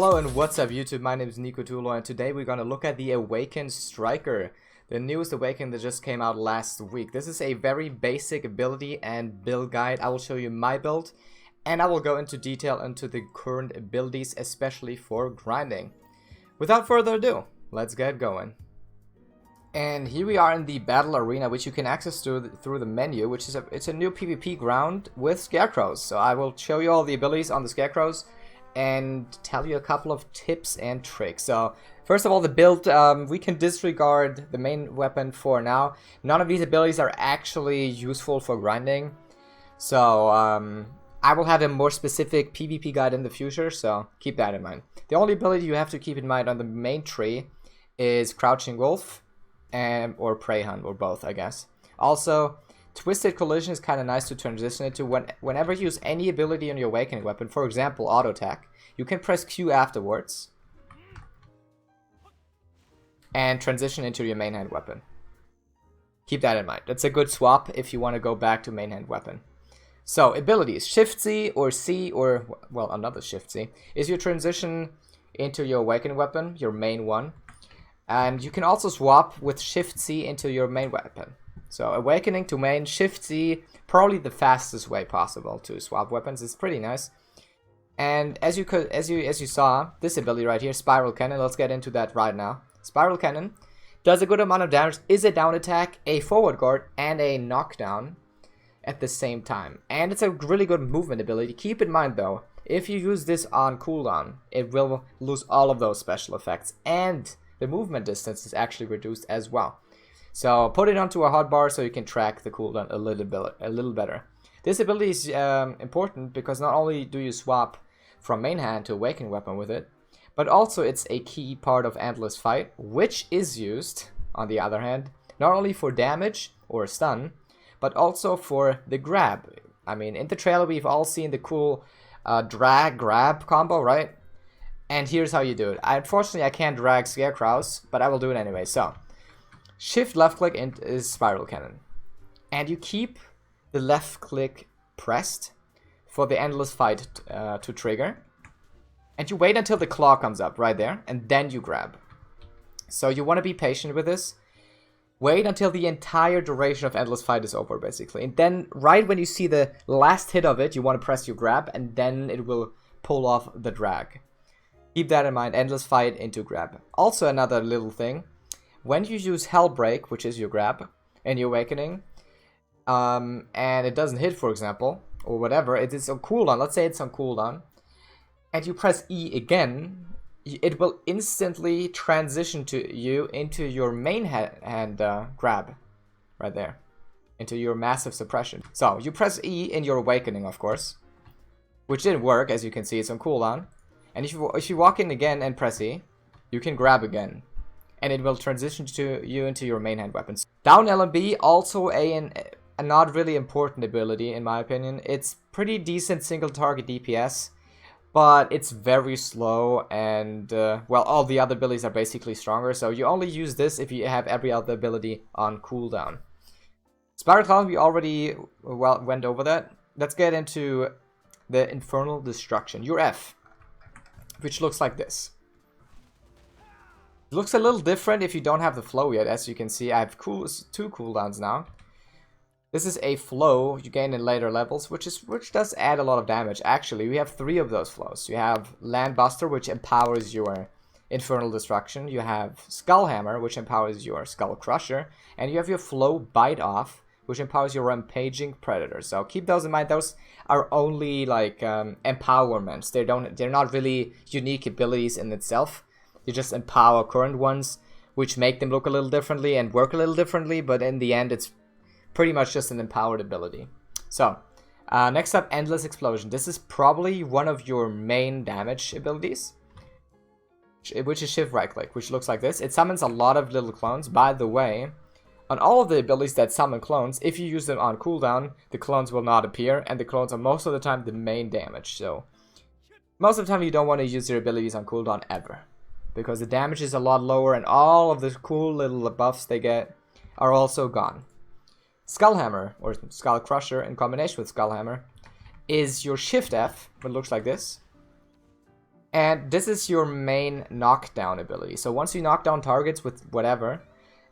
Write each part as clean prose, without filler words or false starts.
Hello and what's up YouTube, my name is Nicotullo and today we're gonna look at the Awakened Striker, the newest Awakened that just came out last week. This is a very basic ability and build guide. I will show you my build and I will go into detail into the current abilities, especially for grinding. Without further ado, let's get going. And here we are in the battle arena, which you can access through the menu, which is it's a new PvP ground with scarecrows. So I will show you all the abilities on the scarecrows and tell you a couple of tips and tricks. So first of all, the build, we can disregard the main weapon for now. None of these abilities are actually useful for grinding. So I will have a more specific PvP guide in the future, so keep that in mind. The only ability you have to keep in mind on the main tree is Crouching Wolf or Prey Hunt, or both, I guess. Also, Twisted Collision is kind of nice to transition into. Whenever you use any ability on your Awakening weapon, for example, Auto Attack, you can press Q afterwards and transition into your main hand weapon. Keep that in mind. That's a good swap if you want to go back to main hand weapon. So, abilities. Shift Z or C, or, well, another Shift Z, is your transition into your Awakening weapon, your main one. And you can also swap with Shift C into your main weapon. So Awakening to main, Shift Z, probably the fastest way possible to swap weapons. It's pretty nice. And as you saw, this ability right here, Spiral Cannon, let's get into that right now. Spiral Cannon does a good amount of damage, is a down attack, a forward guard, and a knockdown at the same time. And it's a really good movement ability. Keep in mind though, if you use this on cooldown, it will lose all of those special effects, and the movement distance is actually reduced as well. So put it onto a hotbar so you can track the cooldown a little better. This ability is important because not only do you swap from main hand to Awakening weapon with it, but also it's a key part of Endless Fight, which is used, on the other hand, not only for damage or stun, but also for the grab. I mean, in the trailer we've all seen the cool drag-grab combo, right? And here's how you do it. Unfortunately, I can't drag scarecrows, but I will do it anyway. So, shift left click is Spiral Cannon. And you keep the left click pressed for the Endless Fight to trigger. And you wait until the claw comes up right there, and then you grab. So you want to be patient with this. Wait until the entire duration of Endless Fight is over, basically. And then, right when you see the last hit of it, you want to press your grab, and then it will pull off the drag. Keep that in mind, Endless Fight into grab. Also another little thing, when you use Hellbreak, which is your grab, and your Awakening, and it doesn't hit, for example, or whatever, it is on cooldown, let's say it's on cooldown, and you press E again, it will instantly transition to you into your main hand grab, right there, into your massive suppression. So, you press E in your Awakening, of course, which didn't work, as you can see, it's on cooldown. And if you walk in again and press E, you can grab again. And it will transition to you into your main hand weapons. Down LMB, also a not really important ability in my opinion. It's pretty decent single target DPS, but it's very slow and, well, all the other abilities are basically stronger. So you only use this if you have every other ability on cooldown. Spiral Clown, we already went over that. Let's get into the Infernal Destruction, your F, which looks like this. It looks a little different if you don't have the flow yet. As you can see, I have two cooldowns now. This is a flow you gain in later levels, which does add a lot of damage. Actually, we have 3 of those flows. You have Landbuster, which empowers your Infernal Destruction. You have Skullhammer, which empowers your Skull Crusher, and you have your flow Bite Off, which empowers your Rampaging Predator. So keep those in mind. Those are only like empowerments. They're not really unique abilities in itself. You just empower current ones, which make them look a little differently and work a little differently. But in the end, it's pretty much just an empowered ability. So next up, Endless Explosion. This is probably one of your main damage abilities, which is Shift Right Click, which looks like this. It summons a lot of little clones. By the way, on all of the abilities that summon clones, if you use them on cooldown, the clones will not appear, and the clones are most of the time the main damage. So, most of the time you don't want to use your abilities on cooldown ever, because the damage is a lot lower, and all of the cool little buffs they get are also gone. Skullhammer, or Skull Crusher in combination with Skullhammer, is your Shift F, which looks like this. And this is your main knockdown ability. So once you knock down targets with whatever,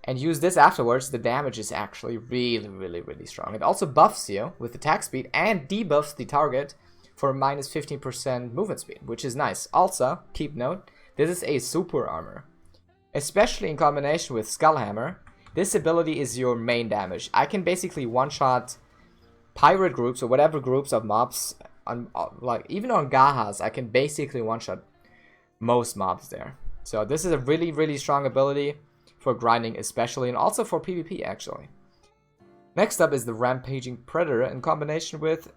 and use this afterwards, the damage is actually really, really, really strong. It also buffs you with attack speed and debuffs the target for minus 15% movement speed, which is nice. Also, keep note, this is a super armor. Especially in combination with Skullhammer, this ability is your main damage. I can basically one-shot pirate groups or whatever groups of mobs, like even on Gahas, I can basically one-shot most mobs there. So this is a really, really strong ability for grinding especially, and also for PvP actually. Next up is the Rampaging Predator in combination with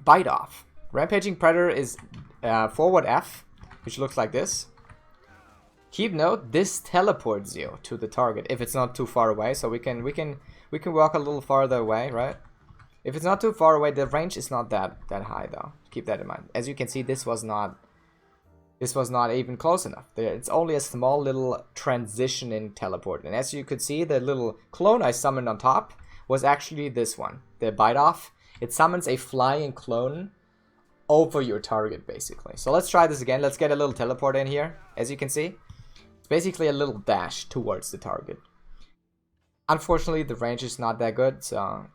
Bite Off. Rampaging Predator is forward F, which looks like this. Keep note, this teleports you to the target if it's not too far away, so we can walk a little farther away, right? If it's not too far away, the range is not that high though. Keep that in mind. As you can see, this was not even close enough. It's only a small little transition in teleport. And as you could see, the little clone I summoned on top was actually this one, the Bite Off. It summons a flying clone over your target, basically. So let's try this again. Let's get a little teleport in here. As you can see, it's basically a little dash towards the target. Unfortunately, the range is not that good, so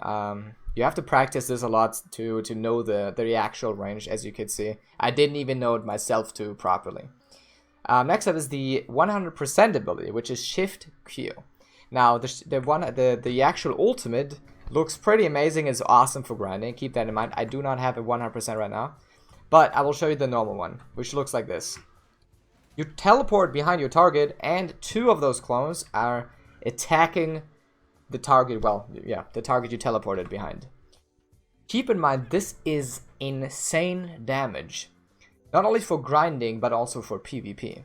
you have to practice this a lot to know the actual range, as you can see. I didn't even know it myself too properly. Next up is the 100% ability, which is Shift Q. Now, the actual ultimate looks pretty amazing. It's awesome for grinding. Keep that in mind. I do not have a 100% right now, but I will show you the normal one, which looks like this. You teleport behind your target, and two of those clones are attacking the target, well, yeah, the target you teleported behind. Keep in mind, this is insane damage. Not only for grinding, but also for PvP.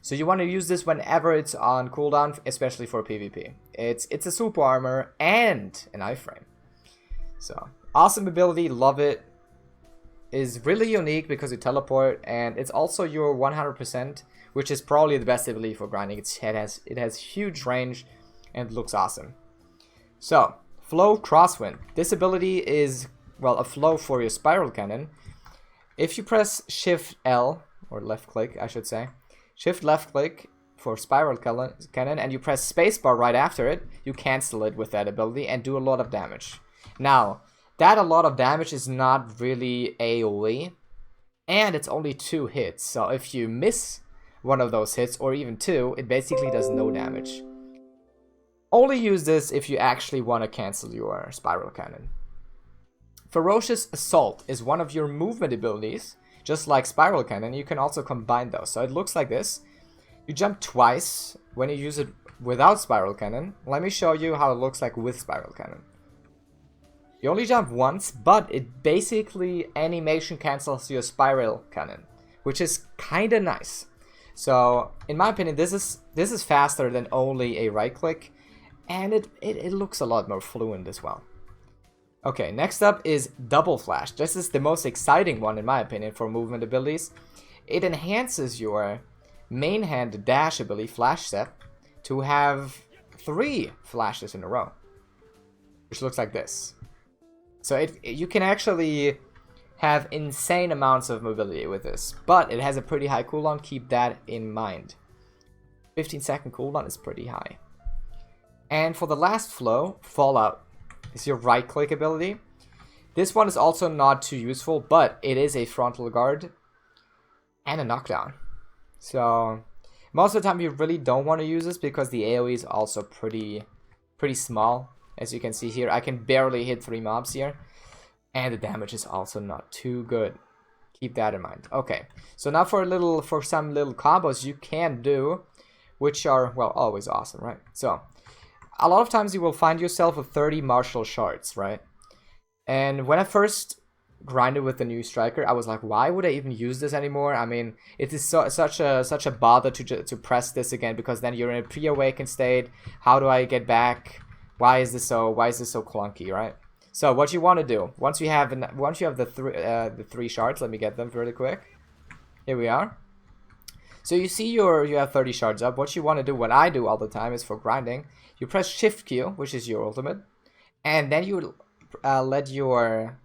So you want to use this whenever it's on cooldown, especially for PvP. It's a super armor and an iframe. So, awesome ability, love it. Is really unique because you teleport, and it's also your 100%, which is probably the best ability for grinding. It has huge range and looks awesome. So, Flow Crosswind. This ability is, well, a flow for your spiral cannon. If you press Shift L, or left click, I should say, Shift left click for spiral cannon, and you press spacebar right after it, you cancel it with that ability and do a lot of damage. Now, that a lot of damage is not really AoE, and it's only 2 hits. So if you miss one of those hits, or even 2, it basically does no damage. Only use this if you actually want to cancel your spiral cannon. Ferocious Assault is one of your movement abilities, just like spiral cannon. You can also combine those. So it looks like this. You jump twice when you use it without spiral cannon. Let me show you how it looks like with spiral cannon. You only jump once, but it basically animation cancels your spiral cannon, which is kind of nice. So in my opinion, this is faster than only a right click. And it looks a lot more fluent as well. Okay, next up is Double Flash. This is the most exciting one in my opinion for movement abilities. It enhances your main hand dash ability, Flash Step, to have 3 flashes in a row. Which looks like this. So you can actually have insane amounts of mobility with this. But it has a pretty high cooldown, keep that in mind. 15-second cooldown is pretty high. And for the last flow, Fallout is your right click ability. This one is also not too useful, but it is a frontal guard and a knockdown. So most of the time you really don't want to use this because the AoE is also pretty small. As you can see here, I can barely hit 3 mobs here. And the damage is also not too good. Keep that in mind. Okay, so now for some little combos you can do, which are, well, always awesome, right? So a lot of times you will find yourself with 30 martial shards, right? And when I first grinded with the new striker, I was like, why would I even use this anymore? I mean, it is such a bother to press this again, because then you're in a pre-awakened state. How do I get back? Why is this so clunky, right? So what you want to do, once you have the 3 shards, let me get them really quick. Here we are. So you see you have 30 shards up. What you want to do, what I do all the time is for grinding, you press Shift Q, which is your ultimate, and then you let your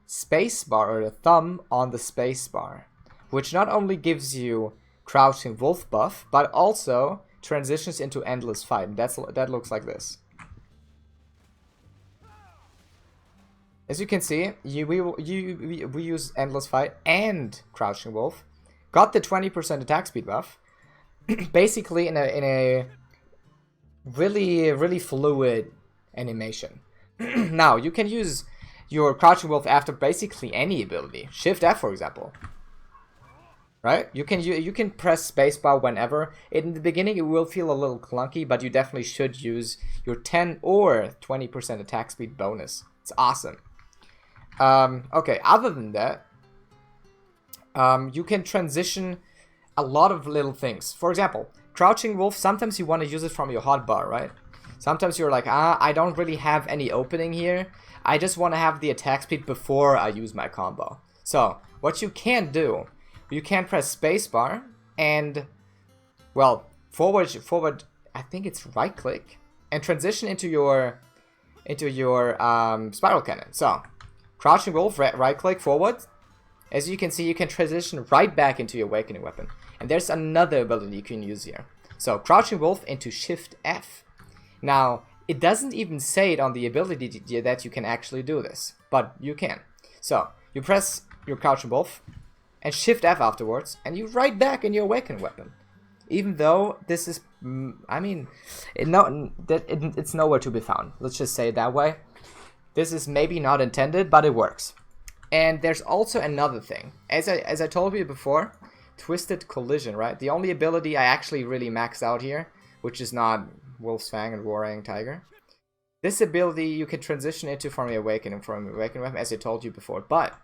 space bar or the thumb on the space bar. which not only gives you Crouching Wolf buff, but also transitions into Endless Fight. And that looks like this. As you can see, we use Endless Fight and Crouching Wolf. Got the 20% attack speed buff. Basically in a really fluid animation. Now, you can use your Crouching Wolf after basically any ability. Shift F, for example. Right? You can press spacebar whenever. In the beginning, it will feel a little clunky, but you definitely should use your 10 or 20% attack speed bonus. It's awesome. Okay, other than that, you can transition a lot of little things. For example, Crouching Wolf, sometimes you want to use it from your hotbar, right? Sometimes you're like, I don't really have any opening here. I just want to have the attack speed before I use my combo. So, what you can do, you can press spacebar and, well, forward, I think it's right click, and transition into your spiral cannon. So, Crouching Wolf, right click, forward. As you can see, you can transition right back into your Awakening weapon. And there's another ability you can use here. So, Crouching Wolf into Shift F. Now, it doesn't even say it on the ability that you can actually do this, but you can. So, you press your Crouching Wolf and Shift F afterwards, and you're right back in your Awakening weapon. Even though this is, I mean, it's nowhere to be found. Let's just say it that way. This is maybe not intended, but it works. And there's also another thing. As I told you before, Twisted Collision, right? The only ability I actually really maxed out here, which is not Wolf's Fang and Roaring Tiger. This ability you can transition into from your Awakening weapon, as I told you before. But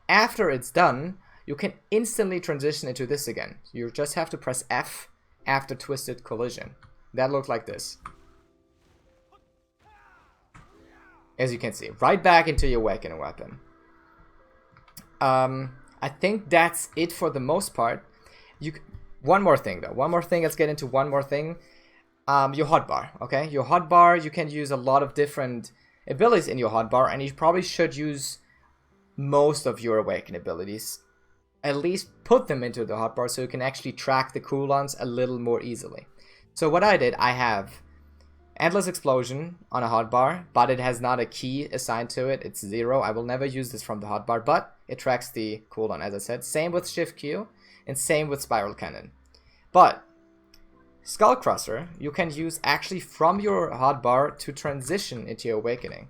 after it's done, you can instantly transition into this again. You just have to press F after Twisted Collision. That looks like this. As you can see, right back into your Awakening weapon. I think that's it for the most part. One more thing though. One more thing. Let's get into one more thing. Your hotbar. Okay, your hotbar. You can use a lot of different abilities in your hotbar, and you probably should use most of your Awaken abilities. At least put them into the hotbar so you can actually track the cooldowns a little more easily. So what I did, I have Endless Explosion on a hotbar, but it has not a key assigned to it. It's 0. I will never use this from the hotbar, but it tracks the cooldown, as I said. Same with Shift Q, and same with Spiral Cannon. But Skullcrusher, you can use actually from your hotbar to transition into your Awakening.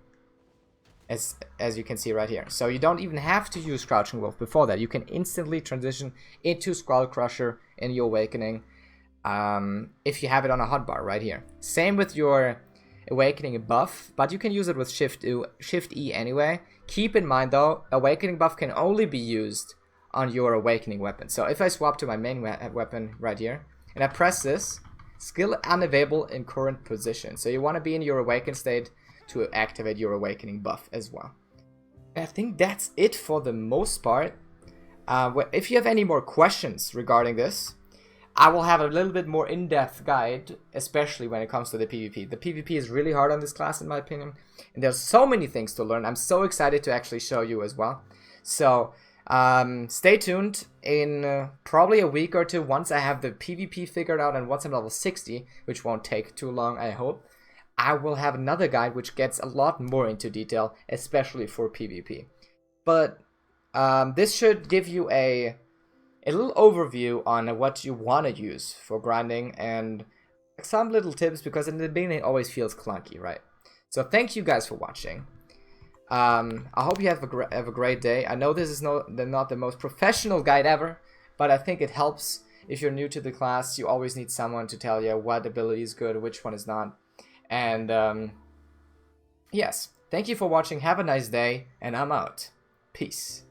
As you can see right here. So you don't even have to use Crouching Wolf before that. You can instantly transition into Skullcrusher in your Awakening. If you have it on a hotbar right here. Same with your Awakening buff, but you can use it with Shift E anyway. Keep in mind though, Awakening buff can only be used on your Awakening weapon. So if I swap to my main weapon right here, and I press this, skill unavailable in current position. So you want to be in your Awakened state to activate your Awakening buff as well. And I think that's it for the most part. If you have any more questions regarding this, I will have a little bit more in-depth guide, especially when it comes to the PvP. The PvP is really hard on this class in my opinion, and there's so many things to learn. I'm so excited to actually show you as well. So stay tuned. In probably a week or two, once I have the PvP figured out and once I'm level 60, which won't take too long I hope, I will have another guide which gets a lot more into detail, especially for PvP. But this should give you a little overview on what you want to use for grinding and some little tips, because in the beginning it always feels clunky, right? So thank you guys for watching. I hope you have a great day. I know this is not the most professional guide ever, but I think it helps. If you're new to the class, you always need someone to tell you what ability is good, which one is not. And yes, thank you for watching. Have a nice day, and I'm out. Peace.